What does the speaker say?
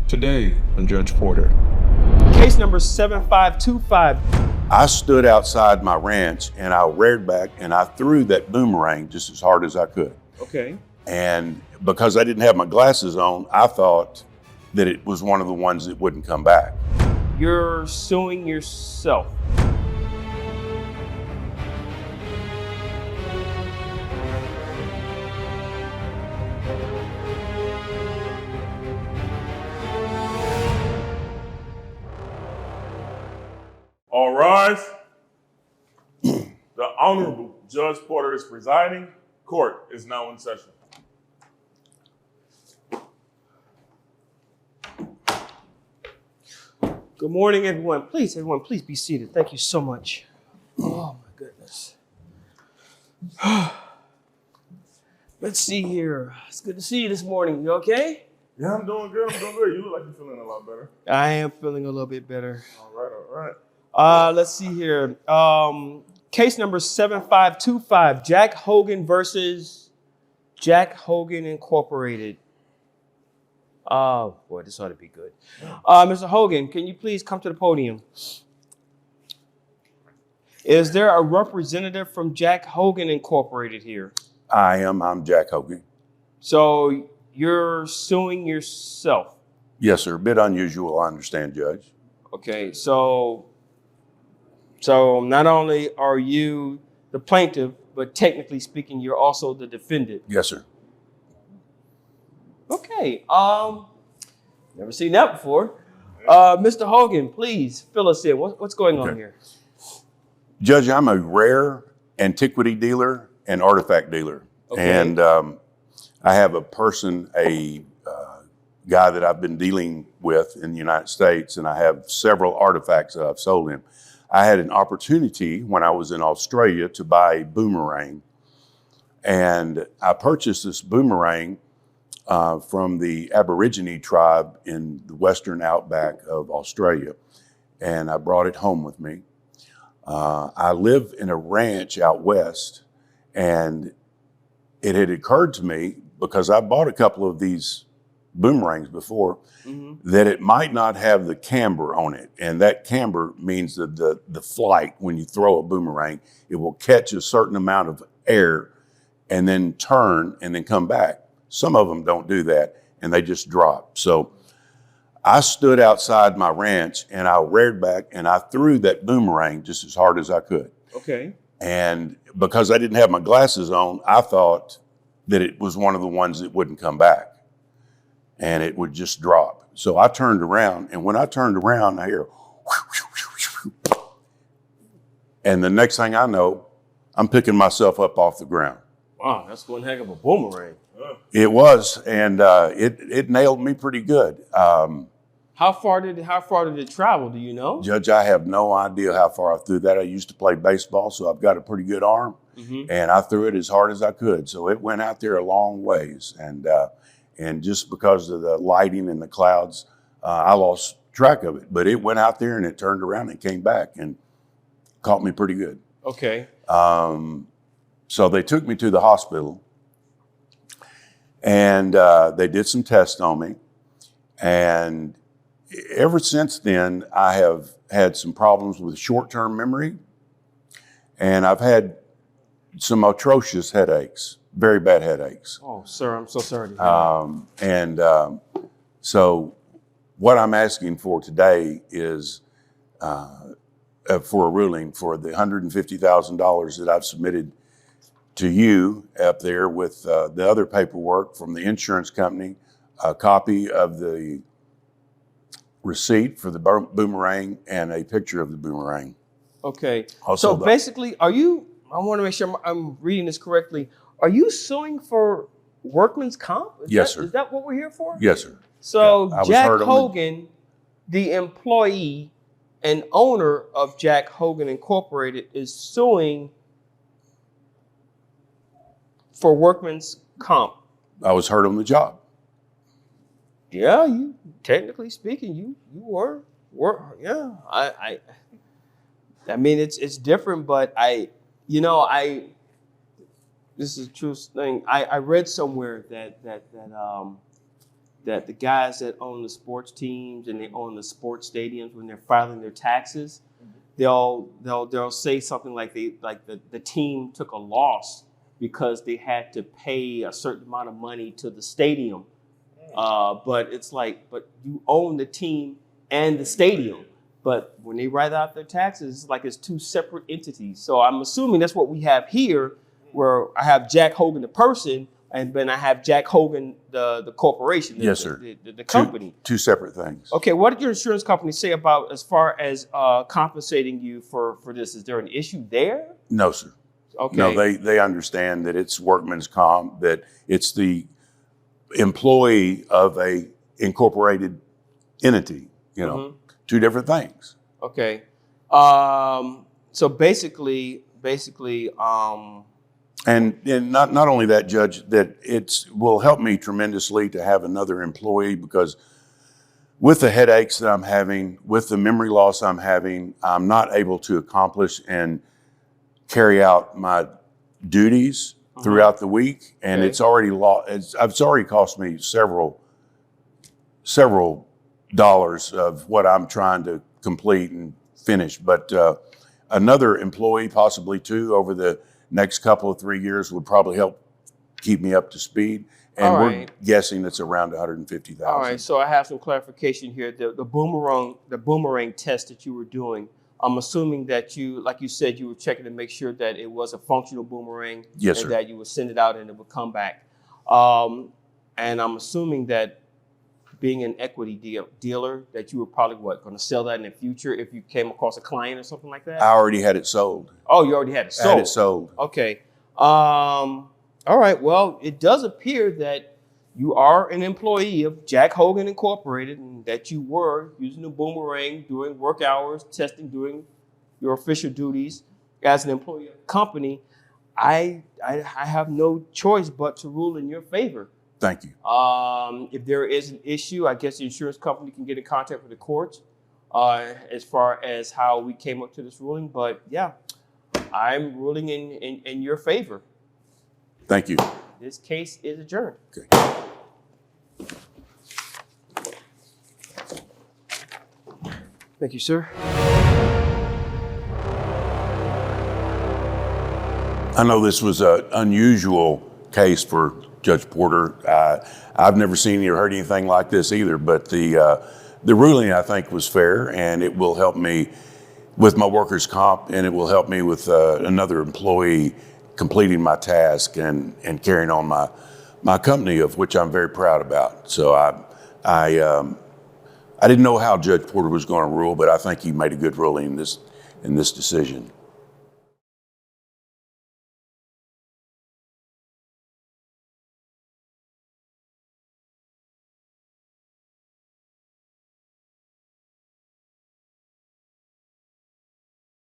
Today on Judge Porter. Case number 7525. I stood outside my ranch and I reared back and I threw that boomerang just as hard as I could. Okay. And because I didn't have my glasses on, I thought that it was one of the ones that wouldn't come back. You're suing yourself. All rise. The Honorable Judge Porter is presiding. Court is now in session. Good morning, everyone. Please be seated. Thank you so much. Oh, my goodness. Let's see here. It's good to see you this morning. You okay? Yeah, I'm doing good. You look like you're feeling a lot better. I am feeling a little bit better. All right. Let's see here. Case number 7525, Jack Hogan versus Jack Hogan Incorporated. Oh, boy, this ought to be good. Mr. Hogan, can you please come to the podium? Is there a representative from Jack Hogan Incorporated here? I'm Jack Hogan. So you're suing yourself? Yes, sir. A bit unusual, I understand, Judge. Okay, so not only are you the plaintiff, but technically speaking, you're also the defendant. Yes, sir. Okay, never seen that before. Mr. Hogan, please fill us in. What's going on here? Judge, I'm a rare antiquity dealer and artifact dealer. Okay. And I have a guy that I've been dealing with in the United States, and I have several artifacts that I've sold him. I had an opportunity when I was in Australia to buy a boomerang, and I purchased this boomerang from the Aborigine tribe in the western outback of Australia, and I brought it home with me. I live in a ranch out west, and it had occurred to me, because I bought a couple of these boomerangs before, that it might not have the camber on it. And that camber means that the flight, when you throw a boomerang, it will catch a certain amount of air and then turn and then come back. Some of them don't do that and they just drop. So I stood outside my ranch and I reared back and I threw that boomerang just as hard as I could. Okay. And because I didn't have my glasses on, I thought that it was one of the ones that wouldn't come back and it would just drop. So I turned around, and when I turned around, I hear, and the next thing I know, I'm picking myself up off the ground. Wow, that's one heck of a boomerang. It was, and it nailed me pretty good. How far did it travel? Do you know? Judge, I have no idea how far I threw that. I used to play baseball, so I've got a pretty good arm, and I threw it as hard as I could. So it went out there a long ways, and just because of the lighting and the clouds, I lost track of it. But it went out there and it turned around and came back and caught me pretty good. Okay. So they took me to the hospital and they did some tests on me. And ever since then, I have had some problems with short-term memory. And I've had some atrocious headaches. Very bad headaches. Oh, sir, I'm so sorry to hear that. So what I'm asking for today is for a ruling for the $150,000 that I've submitted to you up there with the other paperwork from the insurance company, a copy of the receipt for the boomerang, and a picture of the boomerang. Okay. Also, so basically, I want to make sure I'm reading this correctly. Are you suing for workman's comp? Yes, sir. Is that what we're here for? Yes, sir. So yeah, Jack Hogan, the employee and owner of Jack Hogan Incorporated, is suing for workman's comp. I was hurt on the job. Yeah, you technically speaking, you were yeah. I mean it's different, but this is a true thing. I read somewhere that that the guys that own the sports teams and they own the sports stadiums, when they're filing their taxes, they'll say something like the team took a loss because they had to pay a certain amount of money to the stadium. But it's like, but you own the team and the stadium. But when they write out their taxes, it's like it's two separate entities. So I'm assuming that's what we have here, where I have Jack Hogan, the person, and then I have Jack Hogan, the corporation. Yes, sir. The company. Two separate things. Okay, what did your insurance company say about as far as compensating you for this? Is there an issue there? No, sir. Okay. No, they understand that it's workman's comp, that it's the employee of a incorporated entity, two different things. Okay. So basically, and not only that, Judge, that will help me tremendously to have another employee, because with the headaches that I'm having, with the memory loss I'm having, I'm not able to accomplish and carry out my duties throughout the week, and Okay. it's already cost me several dollars of what I'm trying to complete and finish. But another employee, possibly two, over the next couple of 3 years would probably help keep me up to speed. And All we're right. guessing it's around $150,000. All right, so I have some clarification here. The boomerang test that you were doing, I'm assuming that you, like you said, you were checking to make sure that it was a functional boomerang. Yes, and sir. that you would send it out and it would come back. And I'm assuming that being an equity dealer, that you were probably going to sell that in the future if you came across a client or something like that? I already had it sold. Oh, you already had it sold. I had it sold. Okay. All right. Well, it does appear that you are an employee of Jack Hogan Incorporated, and that you were using the boomerang during work hours, testing, doing your official duties as an employee of the company. I have no choice but to rule in your favor. Thank you. If there is an issue, I guess the insurance company can get in contact with the courts as far as how we came up to this ruling. But yeah, I'm ruling in your favor. Thank you. This case is adjourned. Okay. Thank you, sir. I know this was an unusual case for Judge Porter. I've never seen or heard anything like this either, but the ruling, I think, was fair, and it will help me with my workers' comp, and it will help me with another employee completing my task and carrying on my company, of which I'm very proud about. So I didn't know how Judge Porter was going to rule, but I think he made a good ruling in this decision.